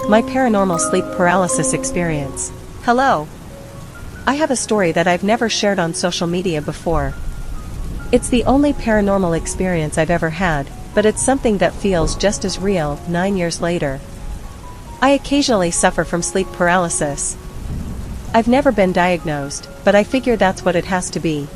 My paranormal sleep paralysis experience. Hello. I have a story that I've never shared on social media before. It's the only paranormal experience I've ever had, but it's something that feels just as real 9 years later. I occasionally suffer from sleep paralysis. I've never been diagnosed, but I figure that's what it has to be.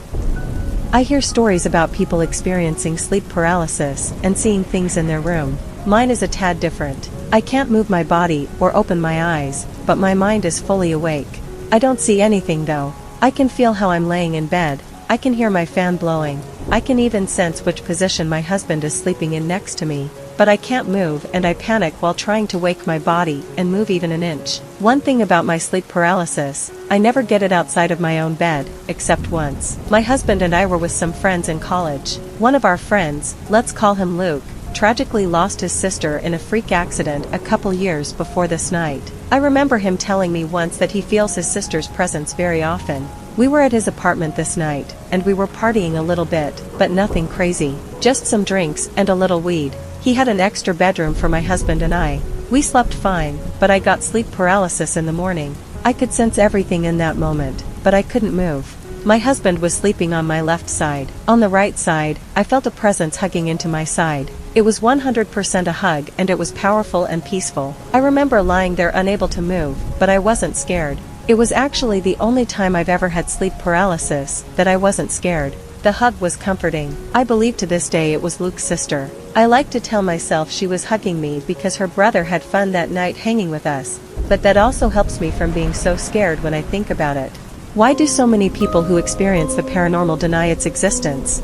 I hear stories about people experiencing sleep paralysis and seeing things in their room. Mine is a tad different. I can't move my body or open my eyes, but my mind is fully awake. I don't see anything though. I can feel how I'm laying in bed. I can hear my fan blowing. I can even sense which position my husband is sleeping in next to me. But I can't move and I panic while trying to wake my body and move even an inch. One thing about my sleep paralysis, I never get it outside of my own bed, except once. My husband and I were with some friends in college. One of our friends, let's call him Luke, tragically lost his sister in a freak accident a couple years before this night. I remember him telling me once that he feels his sister's presence very often. We were at his apartment this night, and we were partying a little bit, but nothing crazy. Just some drinks and a little weed. He had an extra bedroom for my husband and I. We slept fine, but I got sleep paralysis in the morning. I could sense everything in that moment, but I couldn't move. My husband was sleeping on my left side. On the right side, I felt a presence hugging into my side. It was 100% a hug and it was powerful and peaceful. I remember lying there unable to move, but I wasn't scared. It was actually the only time I've ever had sleep paralysis that I wasn't scared. The hug was comforting. I believe to this day it was Luke's sister. I like to tell myself she was hugging me because her brother had fun that night hanging with us, but that also helps me from being so scared when I think about it. Why do so many people who experience the paranormal deny its existence?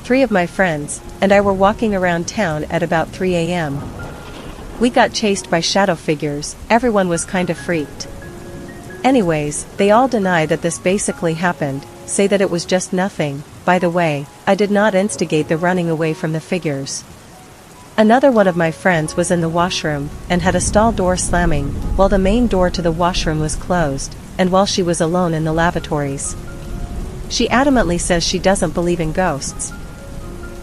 3 of my friends and I were walking around town at about 3 a.m. We got chased by shadow figures. Everyone was kind of freaked. Anyways, they all deny that this basically happened, say that it was just nothing. By the way, I did not instigate the running away from the figures. Another one of my friends was in the washroom and had a stall door slamming while the main door to the washroom was closed, and while she was alone in the lavatories. She adamantly says she doesn't believe in ghosts.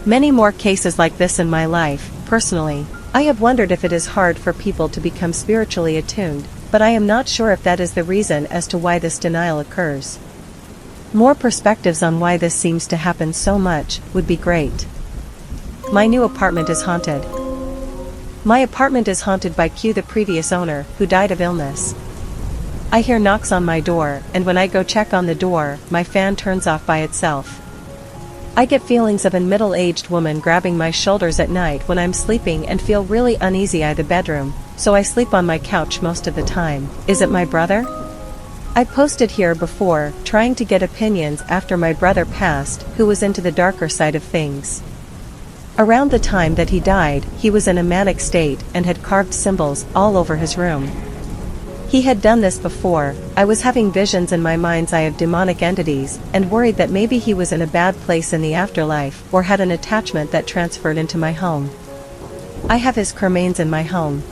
Many more cases like this in my life. Personally, I have wondered if it is hard for people to become spiritually attuned, but I am not sure if that is the reason as to why this denial occurs. More perspectives on why this seems to happen so much would be great. My new apartment is haunted. My apartment is haunted by Q, the previous owner, who died of illness. I hear knocks on my door, and when I go check on the door, my fan turns off by itself. I get feelings of a middle-aged woman grabbing my shoulders at night when I'm sleeping and feel really uneasy in the bedroom, so I sleep on my couch most of the time. Is it my brother? I posted here before, trying to get opinions after my brother passed, who was into the darker side of things. Around the time that he died, he was in a manic state and had carved symbols all over his room. He had done this before. I was having visions in my mind's eye of demonic entities, and worried that maybe he was in a bad place in the afterlife, or had an attachment that transferred into my home. I have his cremains in my home.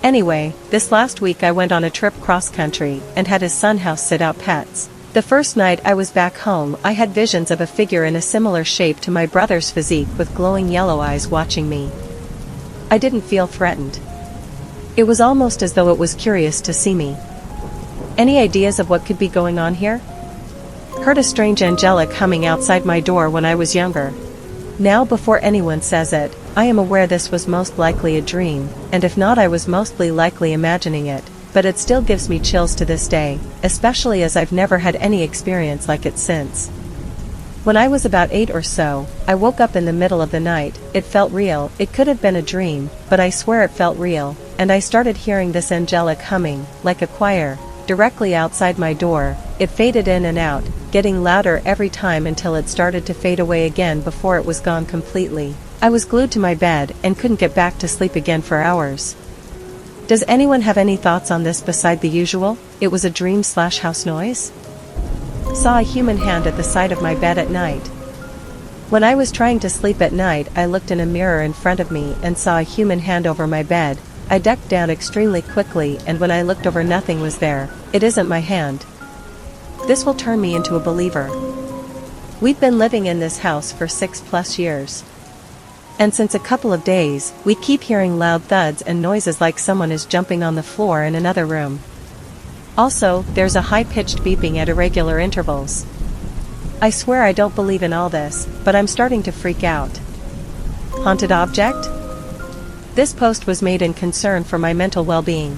Anyway, this last week I went on a trip cross-country and had his son house sit out pets. The first night I was back home, I had visions of a figure in a similar shape to my brother's physique with glowing yellow eyes watching me. I didn't feel threatened. It was almost as though it was curious to see me. Any ideas of what could be going on here? Heard a strange angelic humming outside my door when I was younger. Now, before anyone says it, I am aware this was most likely a dream, and if not, I was mostly likely imagining it, but it still gives me chills to this day, especially as I've never had any experience like it since. When I was about 8 or so, I woke up in the middle of the night. It felt real. It could have been a dream, but I swear it felt real, and I started hearing this angelic humming, like a choir, directly outside my door. It faded in and out, getting louder every time until it started to fade away again before it was gone completely. I was glued to my bed and couldn't get back to sleep again for hours. Does anyone have any thoughts on this beside the usual? It was a dream/house noise? Saw a human hand at the side of my bed at night. When I was trying to sleep at night, I looked in a mirror in front of me and saw a human hand over my bed. I ducked down extremely quickly, and when I looked over, nothing was there. It isn't my hand. This will turn me into a believer. We've been living in this house for 6+ years. And since a couple of days, we keep hearing loud thuds and noises like someone is jumping on the floor in another room. Also, there's a high-pitched beeping at irregular intervals. I swear I don't believe in all this, but I'm starting to freak out. Haunted object? This post was made in concern for my mental well-being.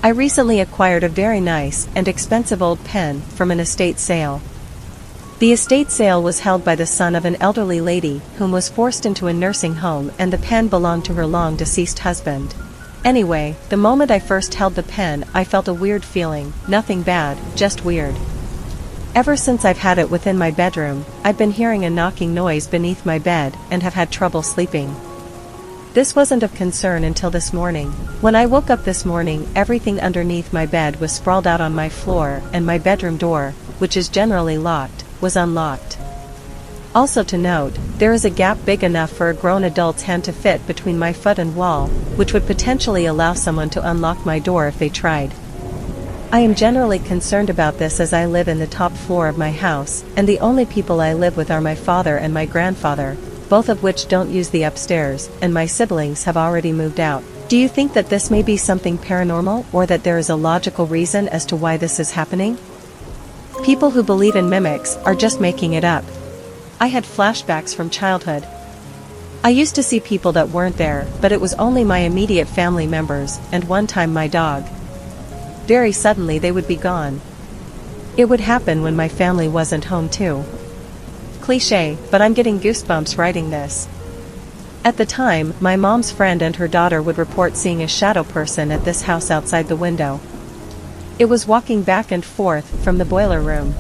I recently acquired a very nice and expensive old pen from an estate sale. The estate sale was held by the son of an elderly lady whom was forced into a nursing home, and the pen belonged to her long-deceased husband. Anyway, the moment I first held the pen, I felt a weird feeling, nothing bad, just weird. Ever since I've had it within my bedroom, I've been hearing a knocking noise beneath my bed and have had trouble sleeping. This wasn't of concern until this morning. When I woke up this morning, everything underneath my bed was sprawled out on my floor, and my bedroom door, which is generally locked, was unlocked. Also to note, there is a gap big enough for a grown adult's hand to fit between my foot and wall, which would potentially allow someone to unlock my door if they tried. I am generally concerned about this as I live in the top floor of my house, and the only people I live with are my father and my grandfather, both of which don't use the upstairs, and my siblings have already moved out. Do you think that this may be something paranormal, or that there is a logical reason as to why this is happening? People who believe in mimics are just making it up. I had flashbacks from childhood. I used to see people that weren't there, but it was only my immediate family members, and one time my dog. Very suddenly they would be gone. It would happen when my family wasn't home too. Cliché, but I'm getting goosebumps writing this. At the time, my mom's friend and her daughter would report seeing a shadow person at this house outside the window. It was walking back and forth from the boiler room.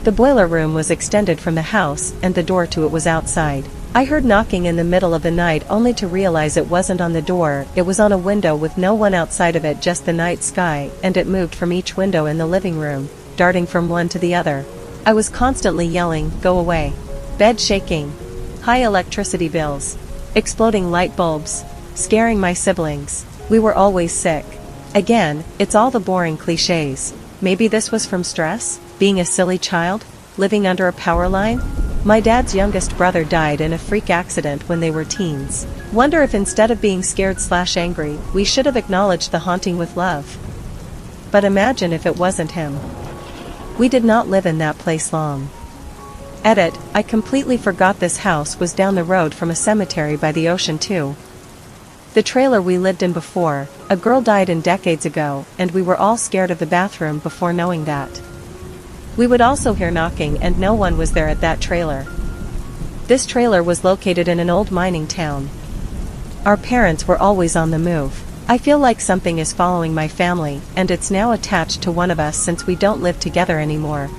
The boiler room was extended from the house, and the door to it was outside. I heard knocking in the middle of the night only to realize it wasn't on the door, it was on a window with no one outside of it, just the night sky, and it moved from each window in the living room, darting from one to the other. I was constantly yelling, "Go away." Bed shaking. High electricity bills. Exploding light bulbs. Scaring my siblings. We were always sick. Again, it's all the boring cliches. Maybe this was from stress? Being a silly child? Living under a power line? My dad's youngest brother died in a freak accident when they were teens. Wonder if instead of being scared/angry, we should have acknowledged the haunting with love. But imagine if it wasn't him. We did not live in that place long. Edit, I completely forgot this house was down the road from a cemetery by the ocean too. The trailer we lived in before, a girl died in decades ago, and we were all scared of the bathroom before knowing that. We would also hear knocking, and no one was there at that trailer. This trailer was located in an old mining town. Our parents were always on the move. I feel like something is following my family, and it's now attached to one of us since we don't live together anymore.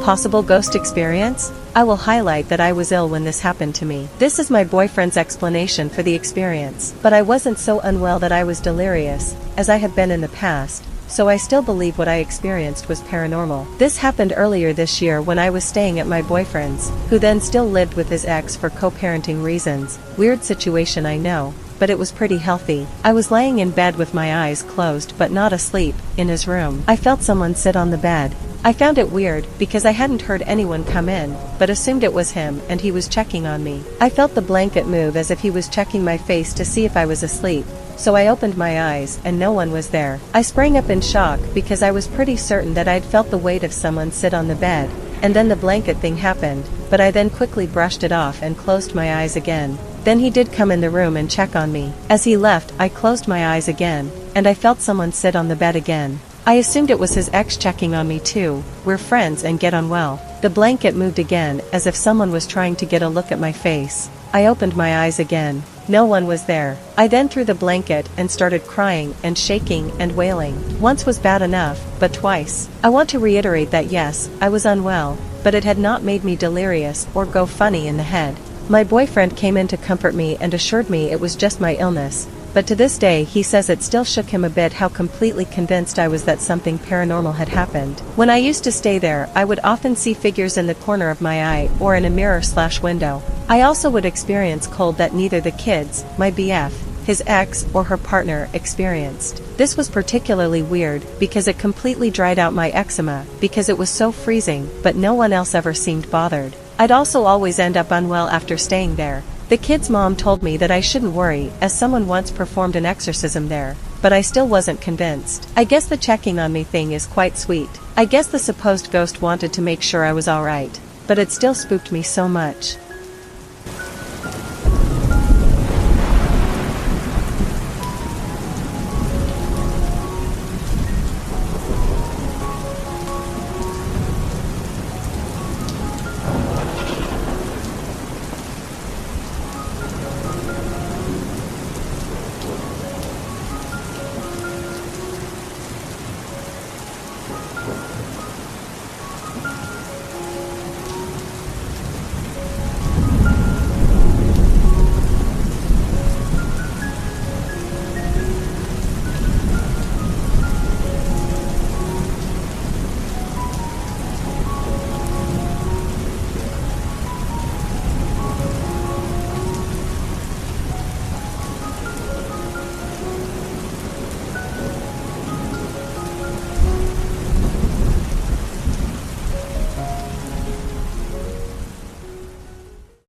Possible ghost experience? I will highlight that I was ill when this happened to me. This is my boyfriend's explanation for the experience, but I wasn't so unwell that I was delirious, as I have been in the past, so I still believe what I experienced was paranormal. This happened earlier this year when I was staying at my boyfriend's, who then still lived with his ex for co-parenting reasons. Weird situation, I know, but it was pretty healthy. I was laying in bed with my eyes closed but not asleep, in his room. I felt someone sit on the bed. I found it weird, because I hadn't heard anyone come in, but assumed it was him and he was checking on me. I felt the blanket move as if he was checking my face to see if I was asleep, so I opened my eyes and no one was there. I sprang up in shock because I was pretty certain that I'd felt the weight of someone sit on the bed, and then the blanket thing happened, but I then quickly brushed it off and closed my eyes again. Then he did come in the room and check on me. As he left, I closed my eyes again, and I felt someone sit on the bed again. I assumed it was his ex checking on me too. We're friends and get on well. The blanket moved again, as if someone was trying to get a look at my face. I opened my eyes again. No one was there. I then threw the blanket and started crying and shaking and wailing. Once was bad enough, but twice. I want to reiterate that yes, I was unwell, but it had not made me delirious or go funny in the head. My boyfriend came in to comfort me and assured me it was just my illness, but to this day he says it still shook him a bit how completely convinced I was that something paranormal had happened. When I used to stay there, I would often see figures in the corner of my eye or in a mirror/window. I also would experience cold that neither the kids, my BF, his ex, or her partner experienced. This was particularly weird because it completely dried out my eczema because it was so freezing, but no one else ever seemed bothered. I'd also always end up unwell after staying there, The kid's mom told me that I shouldn't worry, as someone once performed an exorcism there, but I still wasn't convinced. I guess the checking on me thing is quite sweet. I guess the supposed ghost wanted to make sure I was alright, but it still spooked me so much.